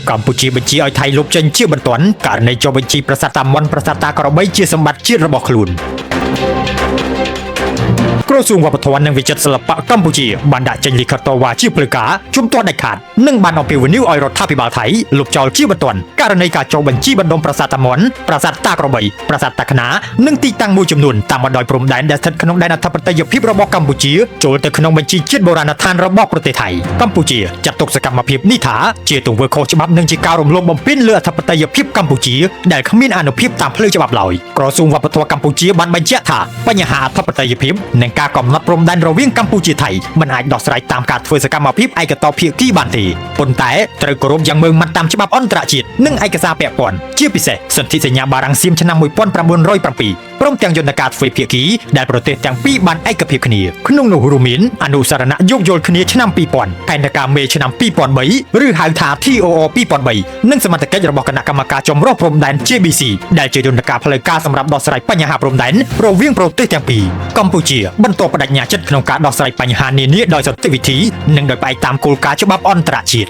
កម្ពុជាបញ្ជាឲ្យថៃលុបចេញជាបន្ទាន់ករណីចុះបញ្ជីប្រាសាទតាមុនប្រាសាទតាក្របីជាសម្បត្តិជាតិរបស់ខ្លួនក្រសួងវប្បធម៌និងវិចិត្រសិល្បៈកម្ពុជាបានដាក់ចេញលិខិតតវ៉ាជាផ្លូវការជំទាស់ដាច់ខាតនិងបានអំពាវនាវឲ្យរដ្ឋាភិបាលថៃលុបចោលជាបន្ទាន់ករណីការចុះបញ្ជីបណ្ដុំប្រាសាទតាមុនប្រាសាទតាក្របីប្រាសាទតាខ្នានិងទីតាំងមួយចំនួនតាមបណ្ដោយព្រំដែនដែលស្ថិតក្នុងដែនអធិបតេយ្យភាពរបស់កម្ពុជាចូលទៅក្នុងបញ្ជីជាតិបុរាណដ្ឋានរបស់ប្រទេសថៃកម្ពុជាចាត់ទុកសកម្មភាពនេះថាជាទង្វើខុសច្បាប់និងជាការរំលោភបំពានលើអធិបតេយ្យភាពកម្ពុជាដែលគ្មានអានុភាពតាមផ្លូវច្បាប់ឡើយក្រសួងវប្បធម៌កម្ពុជាបានបញ្ជាក់ថាបញ្ហាអធិបតេយ្យភាពនិងការកំណត់ព្រំដែនរវាងកម្ពុជាថៃមិនអាចដោះស្រាយតាមការធ្វើសកម្មភាពឯកតោភាគីបានទេប៉ុន្តែត្រូវគោរពយ៉ាងម៉ឺងម៉ាត់តាមច្បាប់អន្តរជាតិនិងឯកសារពាក់ព័ន្ធជាពិសេសសន្ធិសញ្ញាបារាំងសៀមឆ្នាំ1907ព្រមទាំងយន្តការទ្វេភាគីដែលប្រទេសទាំងពីរបានឯកភាពគ្នាក្នុងនោះរួមមានអនុសរណៈយោគយល់គ្នាឆ្នាំ2000ផែនការមេឆ្នាំ2003ឬហៅថា TOO 2003និងសមត្ថកិច្ចរបស់គណៈកម្មការចម្រុះព្រំដែន JBC ដែលជាយន្តការផ្លូវការសម្រាប់ដោះស្រាយបញ្ហាព្រំដែនរវាងប្រទេសទាំងពីរកម្ពុជាបន្តបដិញ្ញាចិត្តក្នុងការដោះស្រាយបញ្ហានានាដោយសន្តិវិធីនិងដោយផ្អែកតាមគោលការណ៍ច្បាប់អន្តរជាតិ